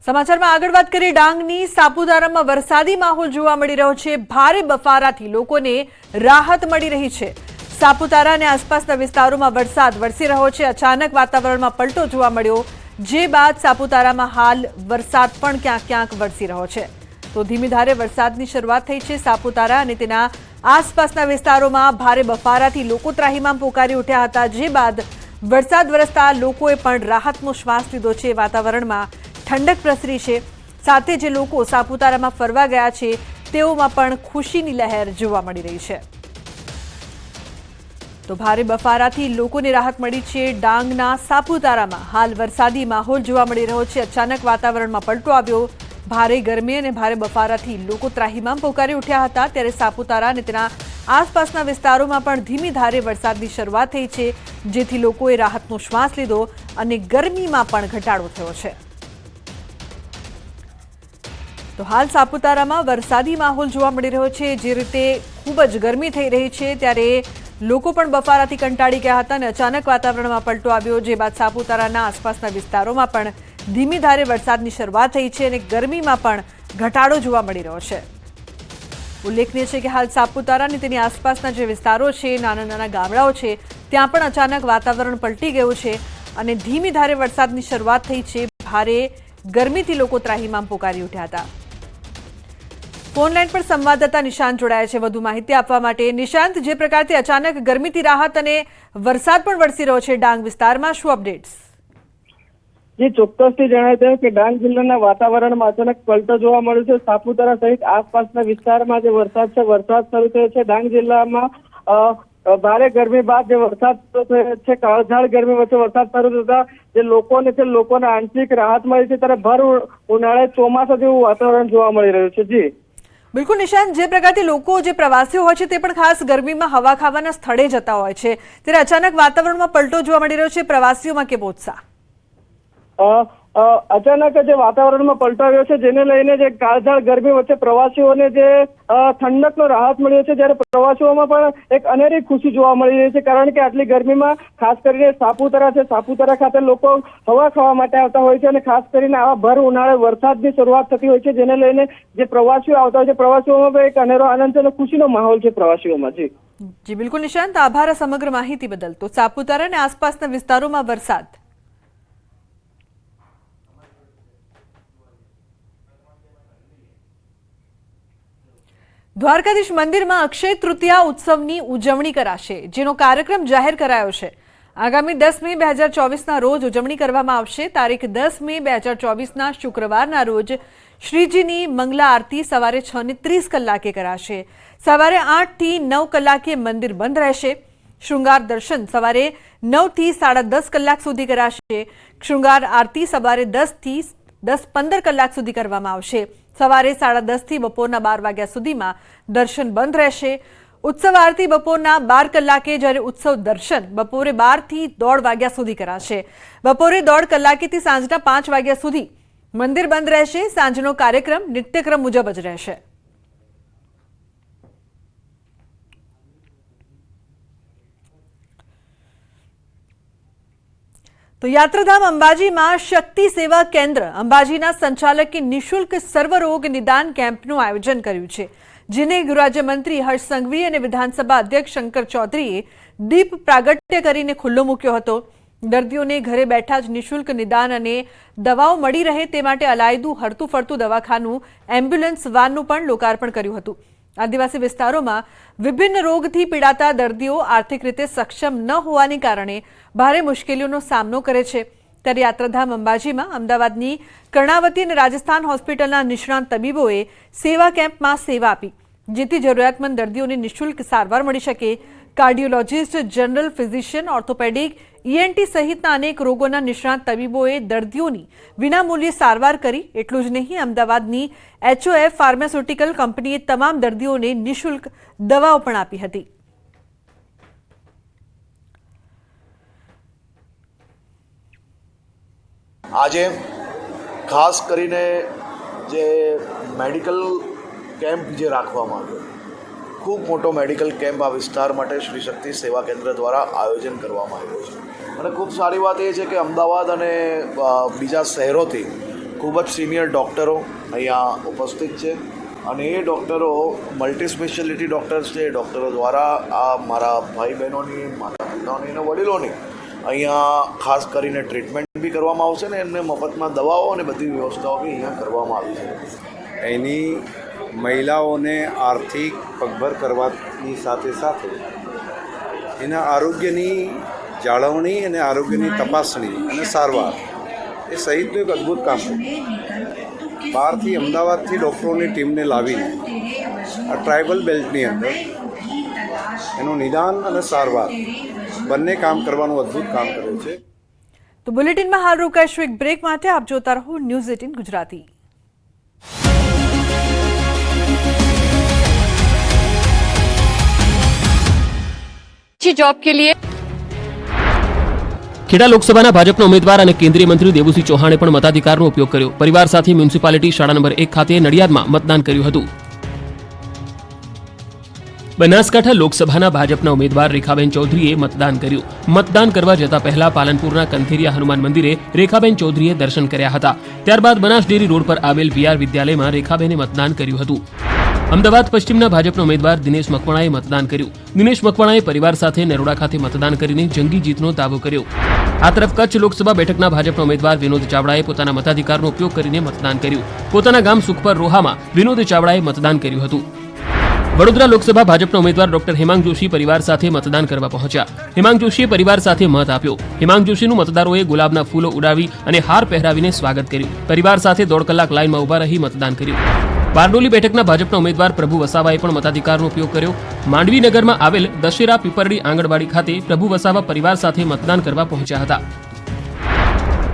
સમાચારમાં આગળ વાત કરીએ ડાંગની સાપુતારામાં વરસાદી માહોલ જોવા મળી રહ્યો છે। ભારે બફારાથી લોકોને રાહત મળી રહી છે। સાપુતારા અને આસપાસના વિસ્તારોમાં વરસાદ વરસી રહ્યો છે। અચાનક વાતાવરણમાં પલટો જોવા મળ્યો, જે બાદ સાપુતારામાં હાલ વરસાદ પણ ક્યાંક ક્યાંક વરસી રહ્યો છે। તો ધીમી ધારે વરસાદની શરૂઆત થઈ છે। સાપુતારા અને તેના આસપાસના વિસ્તારોમાં ભારે બફારાથી લોકો ત્રાહિમામ પોકારી ઉઠ્યા હતા, જે બાદ વરસાદ વરસતા લોકોએ પણ રાહતનો શ્વાસ લીધો છે। વાતાવરણમાં ઠંડક પ્રસરી છે, સાથે જે લોકો સાપુતારામાં ફરવા ગયા છે તેઓમાં પણ ખુશીની લહેર જોવા મળી રહી છે। તો ભારે બફારાથી લોકોને રાહત મળી છે। ડાંગના સાપુતારામાં હાલ વરસાદી માહોલ જોવા મળી રહ્યો છે। અચાનક વાતાવરણમાં પલટો આવ્યો, ભારે ગરમી અને ભારે બફારાથી લોકો ત્રાહિમામ પોકારી ઉઠ્યા હતા, ત્યારે સાપુતારા અને તેના આસપાસના વિસ્તારોમાં પણ ધીમી ધારે વરસાદની શરૂઆત થઈ છે, જેથી લોકોએ રાહતનો શ્વાસ લીધો અને ગરમીમાં પણ ઘટાડો થયો છે। તો હાલ સાપુતારામાં વરસાદી માહોલ જોવા મળી રહ્યો છે। જે રીતે ખૂબ જ ગરમી થઈ રહી છે, ત્યારે લોકો પણ બફારાથી કંટાળી ગયા હતા અને અચાનક વાતાવરણમાં પલટો આવ્યો, જે બાદ સાપુતારાના આસપાસના વિસ્તારોમાં પણ ધીમી ધારે વરસાદની શરૂઆત થઈ છે અને ગરમીમાં પણ ઘટાડો જોવા મળી રહ્યો છે। ઉલ્લેખનીય છે કે હાલ સાપુતારા અને તેની આસપાસના જે વિસ્તારો છે, નાના નાના ગામડાઓ છે, ત્યાં પણ અચાનક વાતાવરણ પલટી ગયું છે અને ધીમી ધારે વરસાદની શરૂઆત થઈ છે। ભારે ગરમીથી લોકો ત્રાહિમામ પોકારી ઉઠ્યા હતા। ફોન લાઈન પર સંવાદદાતા નિશાંત જોડાયા છે વધુ માહિતી આપવા માટે। નિશાંત, જે પ્રકારથી અચાનક ગરમીથી રાહત અને વરસાદ પણ વરસી રહ્યો છે ડાંગ વિસ્તારમાં, શું અપડેટ્સ? જે ચોક્કસથી જણાવી દઉં કે ડાંગ જિલ્લાના વાતાવરણમાં અચાનક પલટો જોવા મળ્યો છે। સાપુતારા સહિત આસપાસના વિસ્તારમાં જે વરસાદ શરૂ થયો છે। ડાંગ જિલ્લામાં ભારે ગરમી બાદ જે વરસાદ શરૂ થયો છે, કાળઝાળ ગરમી વચ્ચે વરસાદ શરૂ થતા જે લોકોને આંશિક રાહત મળી છે, ત્યારે ભર ઉનાળે ચોમાસા જેવું વાતાવરણ જોવા મળી રહ્યું છે। જી બિલકુલ નિશાંત, જે પ્રકારથી લોકો, જે પ્રવાસીઓ હોય છે તે પણ ખાસ ગરમીમાં હવા ખાવાના સ્થળે જતા હોય છે, ત્યારે અચાનક વાતાવરણમાં પલટો જોવા મળી રહ્યો છે, પ્રવાસીઓમાં કેવો ઉત્સાહ? અચાનક જે વાતાવરણમાં પલટો આવ્યો છે, જેને લઈને જે કાળઝાળ ગરમી વચ્ચે પ્રવાસીઓને જે ઠંડકનો રાહત મળ્યો છે, જ્યારે પ્રવાસીઓમાં પણ એક અનેરી ખુશી જોવા મળી રહી છે, કારણ કે આટલી ગરમીમાં ખાસ કરીને સાપુતારા છે, સાપુતારા ખાતે લોકો હવા ખાવા માટે આવતા હોય છે અને ખાસ કરીને આવા ભર ઉનાળે વરસાદની શરૂઆત થતી હોય છે, જેને લઈને જે પ્રવાસીઓ આવતા હોય છે, પ્રવાસીઓમાં પણ એક અનેરો આનંદ છે અને ખુશીનો માહોલ છે પ્રવાસીઓમાં। જી બિલકુલ નિશાંત, આભાર સમગ્ર માહિતી બદલ। તો સાપુતારા અને આસપાસના વિસ્તારોમાં વરસાદ। દ્વારકાધીશ મંદિરમાં અક્ષય તૃતીયા ઉત્સવની ઉજવણી કરાશે, જેનો કાર્યક્રમ જાહેર કરાયો છે। આગામી 10 મે 2024ના રોજ ઉજવણી કરવામાં આવશે। તારીખ 10 મે 2024ના શુક્રવારના રોજ શ્રીજીની મંગલા આરતી સવારે 6:30 કલાકે કરાશે। સવારે 8 થી 9 કલાકે મંદિર બંધ રહેશે। શૃંગાર દર્શન સવારે 9 થી 10:30 કલાક સુધી કરાશે। શૃંગાર આરતી સવારે 10 થી 10:15 કલાક સુધી કરવામાં આવશે। સવારે 10:30 થી બપોરના 12 વાગ્યા સુધીમાં દર્શન બંધ રહેશે। ઉત્સવ આરતી બપોરના 12 કલાકે, જ્યારે ઉત્સવ દર્શન બપોરે 12 થી 1:30 વાગ્યા સુધી કરાશે। બપોરે 1:30 કલાકેથી સાંજના 5 વાગ્યા સુધી મંદિર બંધ રહેશે। સાંજનો કાર્યક્રમ નિત્યક્રમ મુજબ જ રહેશે। તો યાત્રાધામ અંબાજીમાં શક્તિ સેવા કેન્દ્ર અંબાજીના સંચાલકે નિઃશુલ્ક સર્વરોગ નિદાન કેમ્પનું આયોજન કર્યું છે, જેને ગૃહરાજ્યમંત્રી હર્ષ સંઘવી અને વિધાનસભા અધ્યક્ષ શંકર ચૌધરીએ દીપ પ્રાગટ્ય કરીને ખુલ્લો મૂક્યો હતો। દર્દીઓને ઘરે બેઠા જ નિઃશુલ્ક નિદાન અને દવાઓ મળી રહે તે માટે અલાયદું હરતું ફરતું દવાખાનું, એમ્બ્યુલન્સ વાનનું પણ લોકાર્પણ કર્યું હતું। આદિવાસી વિસ્તારોમાં વિભિન્ન રોગથી પીડાતા દર્દીઓ આર્થિક રીતે સક્ષમ ન હોવાને કારણે ભારે મુશ્કેલીઓનો સામનો કરે છે, ત્યારે યાત્રાધામ અંબાજીમાં અમદાવાદની કર્ણાવતી અને રાજસ્થાન હોસ્પિટલના નિષ્ણાંત તબીબોએ સેવા કેમ્પમાં સેવા આપી, જેથી જરૂરિયાતમંદ દર્દીઓને નિઃશુલ્ક સારવાર મળી શકે। Cardiologist, general physician, orthopaedic, ENT સહિતના અનેક રોગોના નિષ્ણાત તબીબોએ દર્દીઓની વિનામૂલ્યે સારવાર કરી। એટલું જ નહીં, અમદાવાદની HOF ફાર્માસ્યુટિકલ કંપનીએ તમામ દર્દીઓને નિઃશુલ્ક દવાઓ પણ આપી હતી। આજે ખાસ કરીને જે મેડિકલ કેમ્પ જે રાખવામાં આવ્યો, ખૂબ મોટો મેડિકલ કેમ્પ આ વિસ્તાર માટે શ્રી શક્તિ સેવા કેન્દ્ર દ્વારા આયોજન કરવામાં આવ્યો છે અને ખૂબ સારી વાત એ છે કે અમદાવાદ અને બીજા શહેરોથી ખૂબ જ સિનિયર ડૉક્ટરો અહીંયા ઉપસ્થિત છે અને એ ડૉક્ટરો મલ્ટી સ્પેશિયાલિટી ડૉક્ટર્સ છે. એ ડૉક્ટરો દ્વારા આ મારા ભાઈ બહેનોની, માતા પિતાઓની અને વડીલોની અહીંયા ખાસ કરીને ટ્રીટમેન્ટ બી કરવામાં આવશે ને એમને મફતમાં દવાઓ અને બધી વ્યવસ્થાઓ બી અહીંયા કરવામાં આવી છે. એની મહિલાઓને આર્થિક પગભર કરવાની સાથે સાથે એના આરોગ્યની જાળવણી અને આરોગ્યની તપાસણી અને સારવાર એ સહિતનું એક અદ્ભુત કામ છે. બહારથી અમદાવાદથી ડૉક્ટરોની ટીમને લાવીને આ ટ્રાઇબલ બેલ્ટની અંદર એનું નિદાન અને સારવાર બંને કામ કરવાનું અદ્ભુત કામ કરે છે. તો બુલેટિનમાં હાલ રોકાઈશું એક બ્રેક માટે. આપ જોતા રહો ન્યૂઝ 18 ગુજરાતી. जॉब के लिए ખેડા લોકસભાના ભાજપના ઉમેદવાર અને કેન્દ્રીય મંત્રી દેવુસિંહ ચૌહાણે પણ મતાધિકારનો ઉપયોગ કર્યો. પરિવાર સાથે મ્યુનિસિપાલિટી શાળા નંબર 1 ખાતે નડિયાદમાં મતદાન કર્યું હતું. બનાસકાંઠા લોકસભાના ભાજપના ઉમેદવાર રેખાબેન ચૌધરીએ મતદાન કર્યું. મતદાન કરવા જતા પહેલા પાલનપુરના કંથેરિયા હનુમાન મંદિરે રેખાબેન ચૌધરીએ દર્શન કર્યા હતા. ત્યારબાદ બનાસ ડેરી રોડ પર આવેલ વીઆર વિદ્યાલયમાં રેખાબેને મતદાન કર્યું હતું. અમદાવાદ પશ્ચિમના ભાજપના ઉમેદવાર દિનેશ મકવાણાએ મતદાન કર્યું. દિનેશ મકવાણાએ પરિવાર સાથે નરોડા ખાતે મતદાન કરીને જંગી જીતનો દાવો કર્યો. આ તરફ કચ્છ લોકસભા બેઠકના ભાજપના ઉમેદવાર વિનોદ ચાવડાએ પોતાના મતાધિકારનો ઉપયોગ કરીને મતદાન કર્યું. પોતાના ગામ સુખપર રોહામાં વિનોદ ચાવડાએ મતદાન કર્યું હતું. વડોદરા લોકસભા ભાજપના ઉમેદવાર ડોક્ટર હેમાંગ જોશી પરિવાર સાથે મતદાન કરવા પહોંચ્યા. હેમાંગ જોશીએ પરિવાર સાથે મત આપ્યો. હેમાંગ જોશીનું મતદારોએ ગુલાબના ફૂલો ઉડાવી અને હાર પહેરાવીને સ્વાગત કર્યું. પરિવાર સાથે 1.5 કલાક લાઇનમાં ઉભા રહી મતદાન કર્યું. બારડોલી બેઠકના ભાજપના ઉમેદવાર પ્રભુ વસાવાએ પણ મતાધિકારનો ઉપયોગ કર્યો. માંડવીનગરમાં આવેલ દશેરા પીપરડી આંગણવાડી ખાતે પ્રભુ વસાવા પરિવાર સાથે મતદાન કરવા પહોંચ્યા હતા.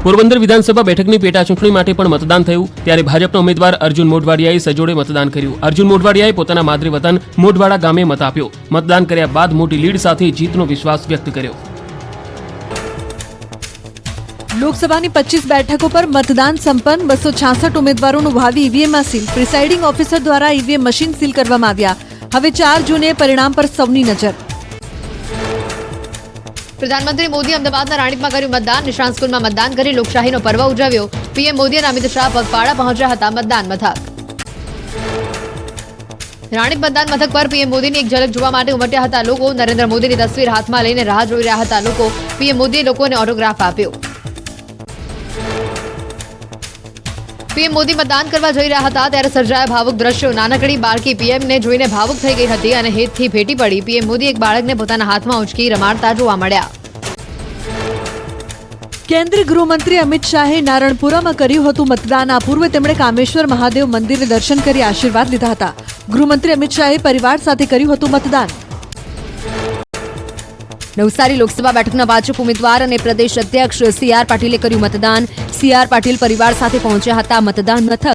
પોરબંદર વિધાનસભા બેઠકની પેટા ચૂંટણી માટે પણ મતદાન થયું. ત્યારે ભાજપના ઉમેદવાર અર્જુન મોઢવાડિયાએ સજોડે મતદાન કર્યું. અર્જુન મોઢવાડિયાએ પોતાના માદરે વતન મોઢવાડા ગામે મત આપ્યો. મતદાન કર્યા બાદ મોટી લીડ સાથે જીતનો વિશ્વાસ વ્યક્ત કર્યો. લોકસભાની 25 બેઠકો પર મતદાન સંપન્ન. 266 ઉમેદવારોનું ભાવિ ઈવીએમમાં સીલ. પ્રિસાઇડિંગ ઓફિસર દ્વારા ઈવીએમ મશીન સીલ કરવામાં આવ્યા. હવે 4 જૂને પરિણામ પર સૌની નજર. प्रधानमंत्री मोदी अमदावादના રાણીપમાં કર્યું મતદાન. નિશાન સ્કૂલમાં મતદાન કરી લોકશાહીનો પર્વ ઉજવ્યો. પીએમ મોદી અને અમિત શાહ પગપાળા પહોંચ્યા હતા મતદાન મથક. રાણીપ મતદાન મથક પર પીએમ મોદીની એક ઝલક જોવા માટે ઉમટ્યા હતા લોકો. નરેન્દ્ર મોદીની તસવીર હાથમાં લઈને રાહ જોઈ રહ્યા હતા લોકો. પીએમ મોદીએ લોકોને ઓટોગ્રાફ આપ્યો. પીએમ મોદી મતદાન કરવા જઈ રહ્યા હતા ત્યારે સર્જાયા ભાવુક દ્રશ્યો. નાનકડી બાળકી પીએમને જોઈને ભાવુક થઈ ગઈ હતી અને હેતથી ભેટી પડી. પીએમ મોદી એક બાળકને પોતાના હાથમાં ઉંચકી રમાડતા જોવા મળ્યા. કેન્દ્રીય ગૃહમંત્રી અમિત શાહે નારણપુરામાં કર્યું હતું મતદાન. આ પૂર્વે તેમણે કામેશ્વર મહાદેવ મંદિરે દર્શન કરી આશીર્વાદ લીધા હતા. ગૃહમંત્રી અમિત શાહે પરિવાર સાથે કર્યું હતું મતદાન. નવસારી લોકસભા બેઠકના ભાજપ ઉમેદવાર અને પ્રદેશ અધ્યક્ષ સી.આર. પાટીલે કર્યું મતદાન. સી.આર. પાટીલ પરિવાર સાથે પહોંચ્યા હતા મતદાન મથક.